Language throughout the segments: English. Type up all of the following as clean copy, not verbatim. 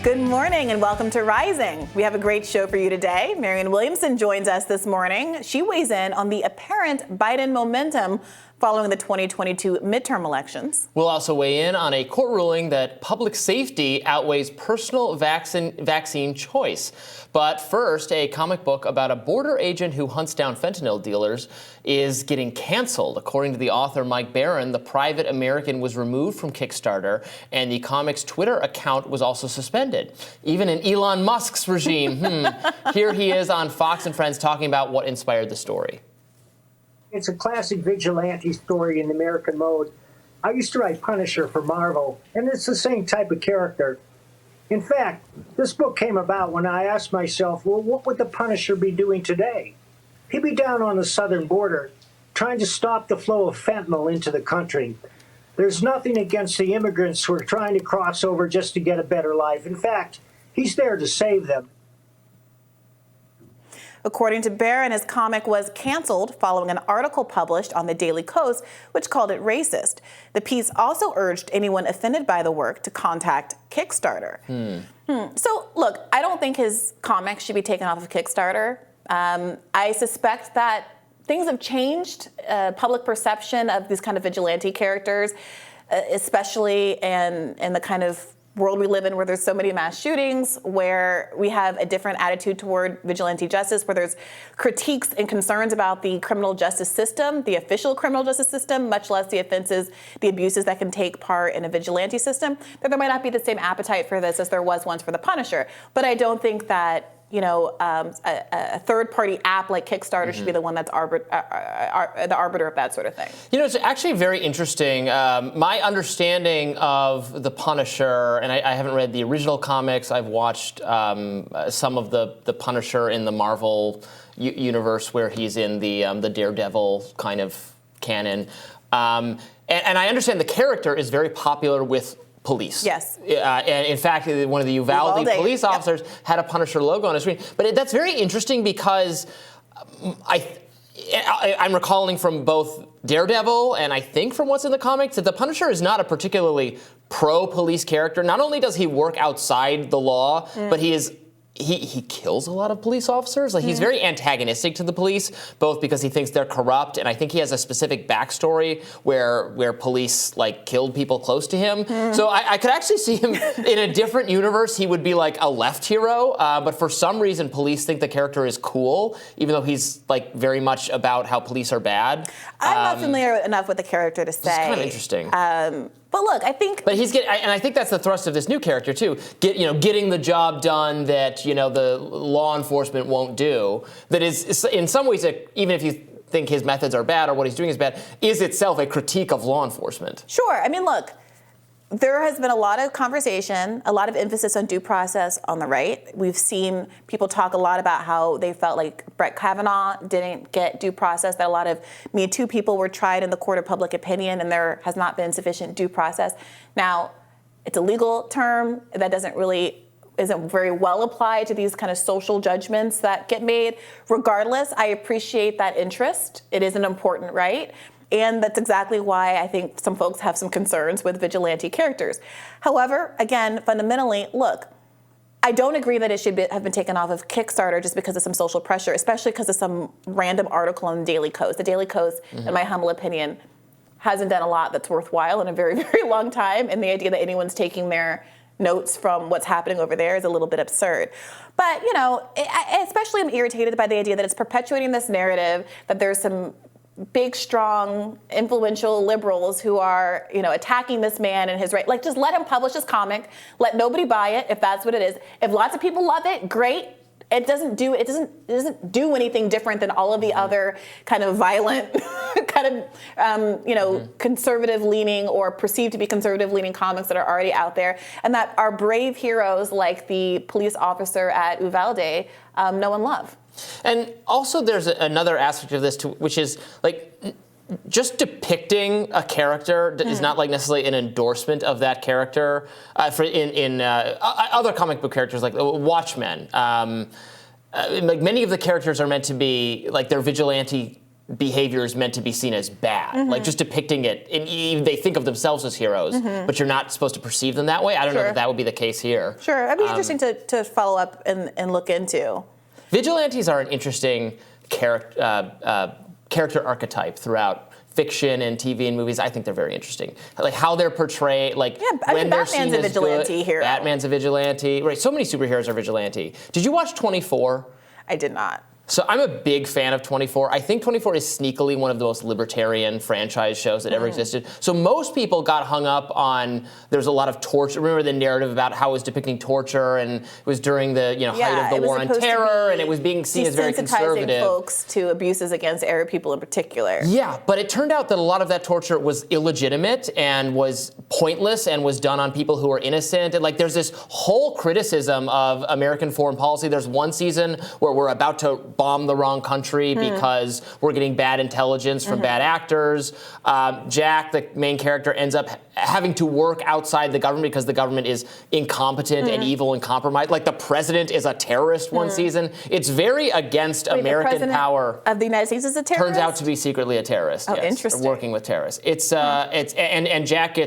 Good morning and welcome to Rising. We have a great show for you today. Marianne Williamson joins us this morning. She weighs in on the apparent Biden momentum following the 2022 midterm elections. We'll also weigh in on a court ruling that public safety outweighs personal vaccine choice. But first, a comic book about a border agent who hunts down fentanyl dealers is getting canceled. According to the author Mike Barron, the private American was removed from Kickstarter, and the comic's Twitter account was also suspended. Even in Elon Musk's regime. Here he is on Fox and Friends talking about what inspired the story. It's a classic vigilante story in American mode. I used to write Punisher for Marvel, and it's the same type of character. In fact, this book came about when I asked myself, well, what would the Punisher be doing today? He'd be down on the southern border, trying to stop the flow of fentanyl into the country. There's nothing against the immigrants who are trying to cross over just to get a better life. In fact, he's there to save them. According to Barron, his comic was canceled following an article published on the Daily Kos, which called it racist. The piece also urged anyone offended by the work to contact Kickstarter. So, look, I don't think his comic should be taken off of Kickstarter. I suspect that things have changed, public perception of these kind of vigilante characters, especially in the kind of world we live in where there's so many mass shootings, where we have a different attitude toward vigilante justice, where there's critiques and concerns about the criminal justice system, the official criminal justice system, much less the offenses, the abuses that can take part in a vigilante system, that there might not be the same appetite for this as there was once for the Punisher. But I don't think that, you know, a third-party app like Kickstarter should be the one that's the arbiter of that sort of thing. You know, it's actually very interesting. My understanding of the Punisher, and I haven't read the original comics. I've watched some of the Punisher in the Marvel universe, where he's in the Daredevil kind of canon. And I understand the character is very popular with police. Yes. And in fact, one of the Uvalde police officers had a Punisher logo on his screen. But that's very interesting because I'm recalling from both Daredevil and I think from what's in the comics that the Punisher is not a particularly pro-police character. Not only does he work outside the law, but he kills a lot of police officers. Like, he's very antagonistic to the police, both because he thinks they're corrupt, and I think he has a specific backstory where police like killed people close to him. So I could actually see him in a different universe. He would be like a left hero, but for some reason, police think the character is cool, even though he's like very much about how police are bad. I'm not familiar enough with the character to say. It's kind of interesting. But look, I think. But and I think that's the thrust of this new character too. Getting the job done that the law enforcement won't do. That is in some ways, even if you think his methods are bad or what he's doing is bad, is itself a critique of law enforcement. Sure. I mean, look. There has been a lot of conversation, a lot of emphasis on due process on the right. We've seen people talk a lot about how they felt like Brett Kavanaugh didn't get due process, that a lot of Me Too people were tried in the court of public opinion, and there has not been sufficient due process. Now, it's a legal term that isn't very well applied to these kind of social judgments that get made. Regardless, I appreciate that interest. It is an important right. And that's exactly why I think some folks have some concerns with vigilante characters. However, again, fundamentally, look, I don't agree that it should have been taken off of Kickstarter just because of some social pressure, especially because of some random article in the Daily Kos. The Daily Kos, in my humble opinion, hasn't done a lot that's worthwhile in a very, very long time. And the idea that anyone's taking their notes from what's happening over there is a little bit absurd. But, especially I'm irritated by the idea that it's perpetuating this narrative that there's some big, strong, influential liberals who are, attacking this man and his right. Like, just let him publish his comic. Let nobody buy it if that's what it is. If lots of people love it, great. It doesn't do anything different than all of the other kind of violent, kind of, conservative-leaning or perceived to be conservative-leaning comics that are already out there, and that our brave heroes like the police officer at Uvalde know and love. And also there's another aspect of this too, which is like just depicting a character is not like necessarily an endorsement of that character. In other comic book characters like Watchmen, like many of the characters are meant to be like they're vigilante behavior is meant to be seen as bad, like just depicting it. And they think of themselves as heroes, but you're not supposed to perceive them that way. I don't know that would be the case here. Sure, that'd be interesting to follow up and look into. Vigilantes are an interesting character archetype throughout fiction and TV and movies. I think they're very interesting. Like how they're portrayed, like when they're seen as vigilante hero. Batman's a vigilante. Right, so many superheroes are vigilante. Did you watch 24? I did not. So I'm a big fan of 24. I think 24 is sneakily one of the most libertarian franchise shows that ever existed. So most people got hung up on there's a lot of torture. Remember the narrative about how it was depicting torture, and it was during the height of the war on terror, and it was being seen as very conservative. Folks to abuses against Arab people in particular. Yeah, but it turned out that a lot of that torture was illegitimate and was pointless and was done on people who were innocent. And like there's this whole criticism of American foreign policy. There's one season where we're about to bomb the wrong country because we're getting bad intelligence from bad actors. Jack, the main character, ends up having to work outside the government because the government is incompetent and evil and compromised. Like the president is a terrorist one season. It's very against American power. Of the United States is a terrorist? Turns out to be secretly a terrorist. Oh, yes, interesting. Working with terrorists. And Jack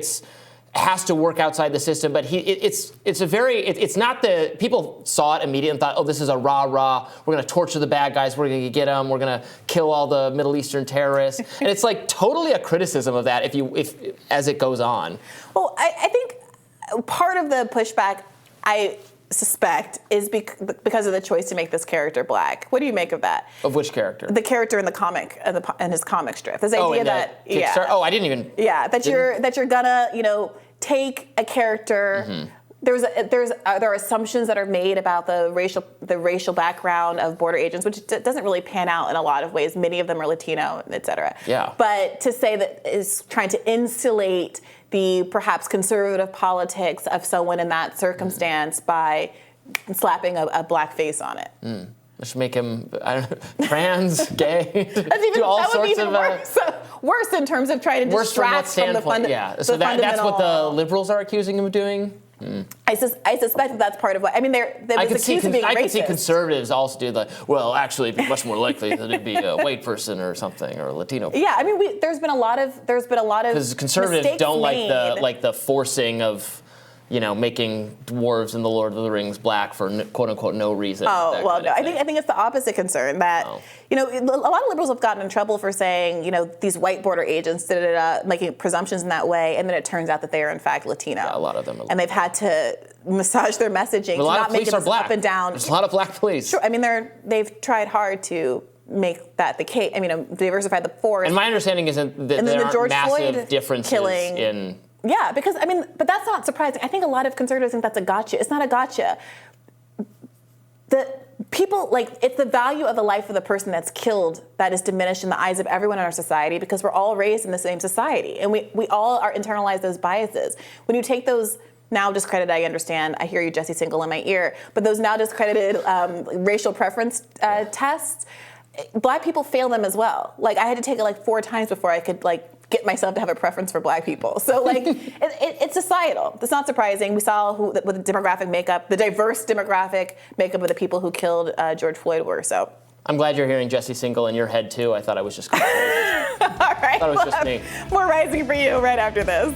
has to work outside the system, but it's not the, people saw it immediately and thought, oh, this is a rah-rah, we're gonna torture the bad guys, we're gonna get them, we're gonna kill all the Middle Eastern terrorists. And it's like totally a criticism of that if as it goes on. Well, I think part of the pushback, I suspect, is because of the choice to make this character black. What do you make of that? Of which character? The character in the comic, in his comic strip. This idea that I didn't even. Yeah, that you're gonna take a character. There are assumptions that are made about the racial background of border agents, which doesn't really pan out in a lot of ways. Many of them are Latino, et cetera. Yeah. But to say that is trying to insulate the perhaps conservative politics of someone in that circumstance by slapping a black face on it. Let's make him, I don't know, trans, gay, do all that sorts would be even of worse in terms of trying to distract from the fundamental. Yeah, so that's what the liberals are accusing him of doing. I suspect that's part of what, I mean, they was accused of being racist. I could see conservatives also do actually it'd be much more likely that it'd be a white person or something, or a Latino person. Yeah, I mean, there's been a lot of because conservatives don't made. like the forcing of making dwarves in the Lord of the Rings black for quote unquote no reason. Oh well, no. I think it's the opposite concern that a lot of liberals have gotten in trouble for saying these white border agents making presumptions in that way, and then it turns out that they are in fact Latino. Yeah, a lot of them are. And they've had to massage their messaging to not make it up and down. There's a lot of black police. Sure. I mean, they've tried hard to make that the case. I mean, diversify the force. And my understanding is that there aren't massive differences in. Yeah, because, but that's not surprising. I think a lot of conservatives think that's a gotcha. It's not a gotcha. The people, it's the value of the life of the person that's killed that is diminished in the eyes of everyone in our society because we're all raised in the same society. And we all are internalize those biases. When you take those now discredited, I understand, I hear you, Jesse Singal, in my ear, but those now discredited racial preference tests, black people fail them as well. I had to take it 4 times before I could get myself to have a preference for black people. So it's societal. It's not surprising. We saw with the demographic makeup, the diverse demographic makeup of the people who killed George Floyd were. So I'm glad you're hearing Jesse Singal in your head too. I thought I was just crazy. All right. I thought it was just me. More Rising for you right after this.